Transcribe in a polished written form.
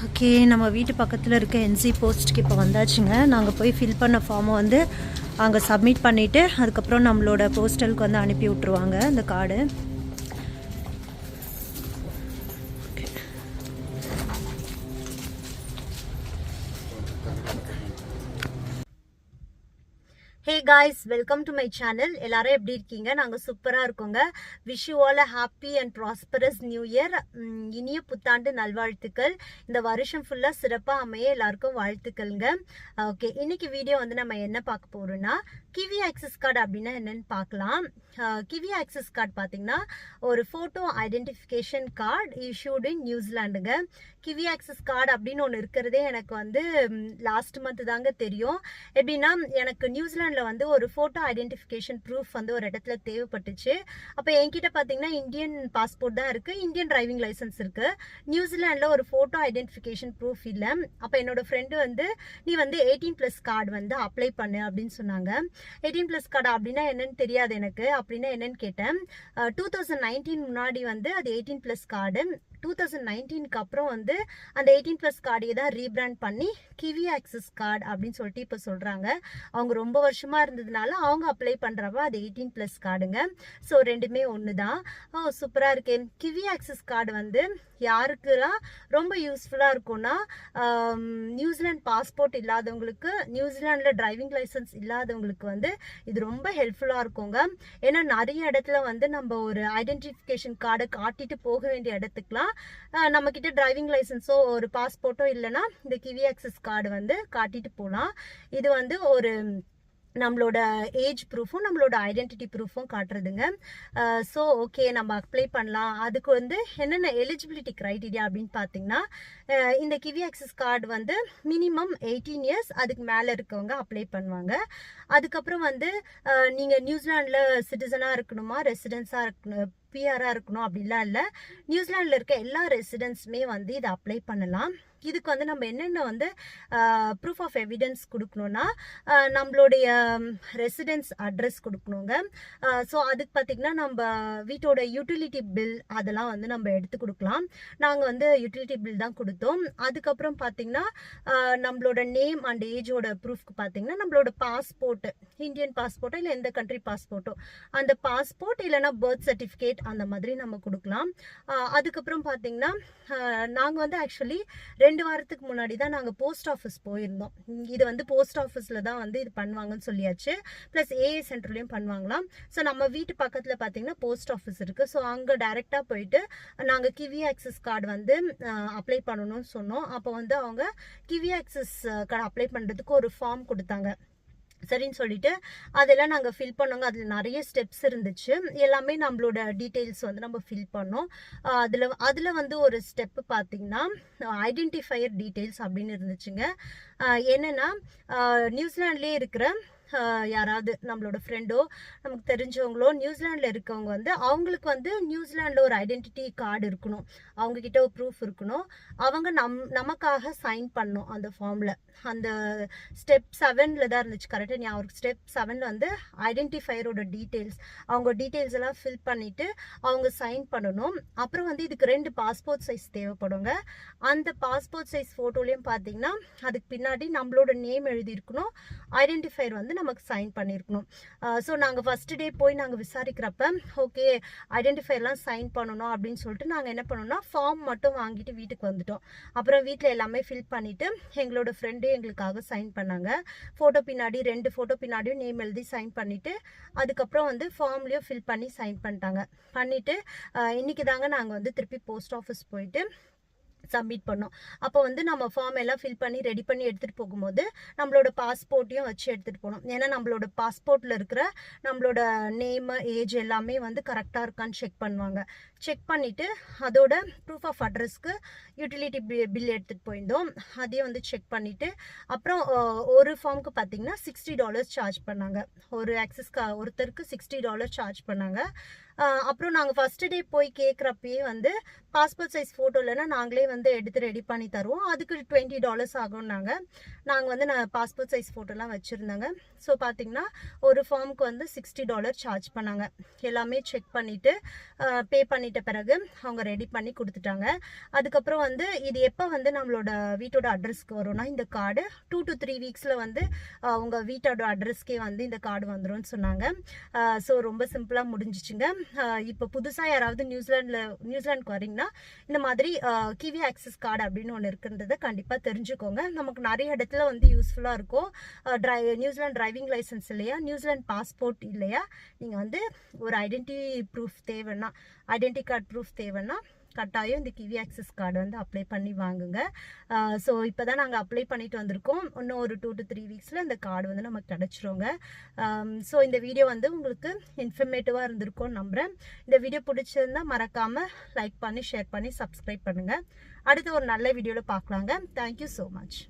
Okay, நம்ம வீட்டு பக்கத்தில் இருக்க என்சி போஸ்ட்டுக்கு இப்போ வந்தாச்சுங்க. நாங்கள் போய் ஃபில் பண்ண ஃபார்மை வந்து அங்கே சப்மிட் பண்ணிவிட்டு அதுக்கப்புறம் நம்மளோட போஸ்டலுக்கு வந்து அனுப்பி விட்ருவாங்க அந்த card. Hey guys, welcome to my channel. எல்லாரும் எப்படி இருக்கீங்க? நாங்கள் சூப்பராக இருக்கோங்க. Wish you all a happy and prosperous new year. இனிய புத்தாண்டு நல்வாழ்த்துக்கள். இந்த வருஷம் ஃபுல்லாக சிறப்பாக அமைய எல்லாருக்கும் வாழ்த்துக்கள்ங்க. ஓகே, இன்னைக்கு வீடியோ வந்து நம்ம என்ன பார்க்க போகிறோம்னா, கிவி ஆக்சஸ் கார்டு அப்படின்னா என்னன்னு பார்க்கலாம். கிவி ஆக்சஸ் கார்டு பார்த்தீங்கன்னா ஒரு photo identification card issued in நியூசிலாண்டுங்க. கிவி ஆக்சஸ் கார்டு அப்படின்னு ஒன்று இருக்கிறதே எனக்கு வந்து லாஸ்ட் மந்த் தாங்க தெரியும். எப்படின்னா, எனக்கு நியூசிலாண்டில் வந்து ஒரு ஃபோட்டோ ஐடென்டிஃபிகேஷன் ப்ரூஃப் வந்து ஒரு இடத்துல தேவைப்பட்டுச்சு. அப்போ என்கிட்ட பார்த்தீங்கன்னா இந்தியன் பாஸ்போர்ட் தான் இருக்குது, இந்தியன் டிரைவிங் லைசன்ஸ் இருக்குது. நியூசிலாண்டில் ஒரு ஃபோட்டோ ஐடென்டிஃபிகேஷன் ப்ரூஃப் இல்லை. அப்போ என்னோட ஃப்ரெண்டு வந்து நீ வந்து 18+ கார்டு வந்து அப்ளை பண்ணு அப்படின்னு சொன்னாங்க. 18+ கார்டு அப்படின்னா என்னன்னு தெரியாது எனக்கு. அப்படின்னா என்னன்னு கேட்டேன். 2019 முன்னாடி வந்து அது 18+ கார்டு. 2019க்கு அப்புறம் வந்து அந்த 18+ கார்டையே தான் ரீபிராண்ட் பண்ணி கிவி ஆக்சஸ் கார்டு அப்படின்னு சொல்லிட்டு இப்போ சொல்கிறாங்க. அவங்க ரொம்ப வருஷமாக இருந்ததுனால அவங்க அப்ளை பண்ணுறப்ப அது 18+ கார்டுங்க. ஸோ ரெண்டுமே ஒன்று தான். சூப்பராக இருக்கே. கிவி ஆக்சஸ் கார்டு வந்து யாருக்கெல்லாம் ரொம்ப யூஸ்ஃபுல்லாக இருக்கும்னா, நியூசிலாந்து பாஸ்போர்ட் இல்லாதவங்களுக்கு, நியூசிலாண்டில் டிரைவிங் லைசன்ஸ் இல்லாதவங்களுக்கு வந்து இது ரொம்ப ஹெல்ப்ஃபுல்லாக இருக்குங்க. ஏன்னா நிறைய இடத்துல வந்து நம்ம ஒரு ஐடென்டிஃபிகேஷன் கார்டை காட்டிட்டு போக வேண்டிய இடத்துக்குலாம் நம்ம கிட்ட டிரைவிங் லைசன்ஸோ ஒரு பாஸ்போர்ட்டோ இல்லைன்னா இந்த கிவி ஆக்சஸ் கார்டு வந்து காட்டிட்டு போகலாம். இது வந்து ஒரு நம்மளோட ஏஜ் ப்ரூஃபும் நம்மளோட ஐடென்டிட்டி ப்ரூஃபும் காட்டுறதுங்க. ஸோ ஓகே, நம்ம அப்ளை பண்ணலாம். அதுக்கு வந்து என்னென்ன எலிஜிபிலிட்டி க்ரைட்டீரியா அப்படின்னு பார்த்தீங்கன்னா, இந்த கிவி ஆக்சஸ் கார்டு வந்து மினிமம் 18 இயர்ஸ் அதுக்கு மேலே இருக்கவங்க அப்ளை பண்ணுவாங்க. அதுக்கப்புறம் வந்து நீங்கள் நியூசிலாண்டில் சிட்டிசனாக இருக்கணுமா, ரெசிடென்ஸாக இருக்கணும், பிஆராக இருக்கணும் அப்படிலாம் இல்லை. நியூசிலாண்டில் இருக்க எல்லா ரெசிடென்ட்ஸுமே வந்து இதை அப்ளை பண்ணலாம். இதுக்கு வந்து நம்ம என்னென்ன வந்து ப்ரூஃப் ஆஃப் எவிடன்ஸ் கொடுக்கணும்னா, நம்மளுடைய ரெசிடென்ஸ் அட்ரஸ் கொடுக்கணுங்க. ஸோ அதுக்கு பார்த்திங்கன்னா நம்ம வீட்டோட யூட்டிலிட்டி பில் அதெல்லாம் வந்து நம்ம எடுத்து கொடுக்கலாம். நாங்கள் வந்து யூட்டிலிட்டி பில் தான் கொடுத்தோம். அதுக்கப்புறம் பார்த்திங்கன்னா நம்மளோட நேம் அண்ட் ஏஜோட ப்ரூஃப்க்கு பார்த்திங்கன்னா நம்மளோட பாஸ்போர்ட்டு, இந்தியன் பாஸ்போர்ட்டோ இல்லை எந்த கண்ட்ரி பாஸ்போர்ட்டோ அந்த பாஸ்போர்ட் இல்லைனா பர்த் சர்டிஃபிகேட் அந்த மாதிரி நம்ம கொடுக்கலாம். அதுக்கப்புறம் பார்த்திங்கன்னா நாங்கள் வந்து ஆக்சுவலி 2 வாரத்துக்கு முன்னாடி தான் நாங்கள் போஸ்ட் ஆஃபீஸ் போயிருந்தோம். இது வந்து போஸ்ட் ஆஃபீஸில் தான் வந்து இது பண்ணுவாங்கன்னு சொல்லியாச்சு. ப்ளஸ் ஏஏ சென்டர்லேயும் பண்ணுவாங்களாம். ஸோ நம்ம வீட்டு பக்கத்தில் பார்த்தீங்கன்னா போஸ்ட் ஆஃபீஸ் இருக்குது. ஸோ அங்கே டைரெக்டாக போயிட்டு நாங்கள் கிவி ஆக்சஸ் கார்டு வந்து அப்ளை பண்ணணும்னு சொன்னோம். அப்போ வந்து அவங்க கிவி ஆக்சஸ் கார்டு அப்ளை பண்ணுறதுக்கு ஒரு ஃபார்ம் கொடுத்தாங்க. சரின்னு சொல்லிட்டு அதெல்லாம் நாங்கள் ஃபில் பண்ணோங்க. அதில் நிறைய ஸ்டெப்ஸ் இருந்துச்சு. எல்லாமே நம்மளோட டீட்டெயில்ஸ் வந்து நம்ம ஃபில் பண்ணோம். அதில் வந்து ஒரு ஸ்டெப்பு பார்த்தீங்கன்னா ஐடென்டிஃபையர் டீட்டெயில்ஸ் அப்படின்னு இருந்துச்சுங்க. என்னென்னா, நியூசிலாண்ட்லேயே இருக்கிற யாராவது நம்மளோட ஃப்ரெண்டோ நமக்கு தெரிஞ்சவங்களோ நியூசிலாண்டில் இருக்கவங்க வந்து அவங்களுக்கு வந்து நியூசிலாண்டில் ஒரு ஐடென்டிட்டி கார்டு இருக்கணும், அவங்கக்கிட்ட ஒரு ப்ரூஃப் இருக்கணும். அவங்க நமக்காக சைன் பண்ணணும் அந்த ஃபார்மில். அந்த ஸ்டெப் 7ல் தான் இருந்துச்சு, கரெக்டாக ஞாபகம். ஸ்டெப் 7ல் வந்து ஐடென்டிஃபையரோட டீட்டெயில்ஸ், அவங்க டீட்டெயில்ஸ் எல்லாம் ஃபில் பண்ணிவிட்டு அவங்க சைன் பண்ணணும். அப்புறம் வந்து இதுக்கு 2 பாஸ்போர்ட் சைஸ் தேவைப்படுங்க. அந்த பாஸ்போர்ட் சைஸ் ஃபோட்டோலையும் பார்த்தீங்கன்னா அதுக்கு பின்னாடி நம்மளோட நேம் எழுதியிருக்கணும், ஐடென்டிஃபையர் வந்து நமக்கு சைன் பண்ணியிருக்கணும். ஸோ நாங்கள் ஃபஸ்ட்டு டே போய் நாங்கள் விசாரிக்கிறப்ப ஓகே ஐடென்டிஃபையர்லாம் சைன் பண்ணணும் அப்படின்னு சொல்லிட்டு நாங்கள் என்ன பண்ணோம்னா ஃபார்ம் மட்டும் வாங்கிட்டு வீட்டுக்கு வந்துட்டோம். அப்புறம் வீட்டில் எல்லாமே ஃபில் பண்ணிவிட்டு எங்களோட ஃப்ரெண்டு எங்களுக்காக சைன் பண்ணாங்க. ஃபோட்டோ பின்னாடி 2 ஃபோட்டோ பின்னாடியும் நேம் எழுதி சைன் பண்ணிவிட்டு அதுக்கப்புறம் வந்து ஃபார்ம்லேயும் ஃபில் பண்ணி சைன் பண்ணிட்டாங்க. பண்ணிவிட்டு இன்றைக்கி தாங்க நாங்கள் வந்து திருப்பி போஸ்ட் ஆஃபீஸ் போயிட்டு சப்மிட் பண்ணோம். அப்போ வந்து நம்ம ஃபார்ம் எல்லாம் ஃபில் பண்ணி ரெடி பண்ணி எடுத்துகிட்டு போகும்போது நம்மளோட பாஸ்போர்ட்டையும் வச்சு எடுத்துகிட்டு போகணும். ஏன்னா நம்மளோட பாஸ்போர்ட்டில் இருக்கிற நம்மளோட நேமு ஏஜ் எல்லாமே வந்து கரெக்டாக இருக்கான்னு செக் பண்ணுவாங்க. செக் பண்ணிவிட்டு அதோட ப்ரூஃப் ஆஃப் அட்ரஸ்க்கு யூட்டிலிட்டி பில் எடுத்துகிட்டு போயிருந்தோம். அதையும் வந்து செக் பண்ணிவிட்டு அப்புறம் ஒரு ஃபார்முக்கு பார்த்திங்கன்னா $60 சார்ஜ் பண்ணாங்க. ஒரு ஒருத்தருக்கு $60 சார்ஜ் பண்ணாங்க. அப்புறம் நாங்கள் ஃபஸ்ட்டு டே போய் கேட்குறப்பயே வந்து பாஸ்போர்ட் சைஸ் ஃபோட்டோ இல்லைன்னா நாங்களே வந்து எடுத்து ரெடி பண்ணி தருவோம், அதுக்கு $20 ஆகும்னாங்க. நாங்கள் வந்து பாஸ்போர்ட் சைஸ் ஃபோட்டோலாம் வச்சுருந்தாங்க. ஸோ பார்த்திங்கன்னா ஒரு ஃபார்முக்கு வந்து $60 சார்ஜ் பண்ணாங்க. எல்லாமே செக் பண்ணிவிட்டு பே பண்ணிவிட்டு பண்ணிட்ட பிறகு அவங்க ரெடி பண்ணி கொடுத்துட்டாங்க. அதுக்கப்புறம் வந்து இது எப்போ வந்து நம்மளோட வீட்டோட அட்ரஸ்க்கு வரும்னா, இந்த கார்டு 2 to 3 வீக்ஸில் வந்து உங்கள் வீட்டோட அட்ரஸ்க்கே வந்து இந்த கார்டு வந்துரும்னு சொன்னாங்க. ஸோ ரொம்ப சிம்பிளாக முடிஞ்சிச்சுங்க. இப்போ புதுசாக யாராவது நியூசிலாந்துக்கு வரீங்கன்னா இந்த மாதிரி கிவி ஆக்சஸ் கார்டு அப்படின்னு ஒன்று இருக்குன்றதை கண்டிப்பாக தெரிஞ்சுக்கோங்க. நமக்கு நிறைய இடத்துல வந்து யூஸ்ஃபுல்லாக இருக்கும். நியூசிலாந்து டிரைவிங் லைசன்ஸ் இல்லையா, நியூசிலாந்து பாஸ்போர்ட் இல்லையா, நீங்கள் வந்து ஒரு ஐடென்டி கார்டு ப்ரூஃப் தேவைன்னா கட்டாயம் இந்த கிவி ஆக்சஸ் கார்டு வந்து அப்ளை பண்ணி வாங்குங்க. ஸோ இப்போ தான் நாங்கள் அப்ளை பண்ணிட்டு வந்திருக்கோம். இன்னும் ஒரு 2 to 3 வீக்ஸில் இந்த கார்டு வந்து நமக்கு கிடச்சிருங்க. ஸோ இந்த வீடியோ வந்து உங்களுக்கு இன்ஃபர்மேட்டிவாக இருந்திருக்கும்னு நம்புகிறேன். இந்த வீடியோ பிடிச்சிருந்தா மறக்காமல் லைக் பண்ணி ஷேர் பண்ணி சப்ஸ்கிரைப் பண்ணுங்கள். அடுத்து ஒரு நல்ல வீடியோவில் பார்க்கலாங்க. Thank you so much.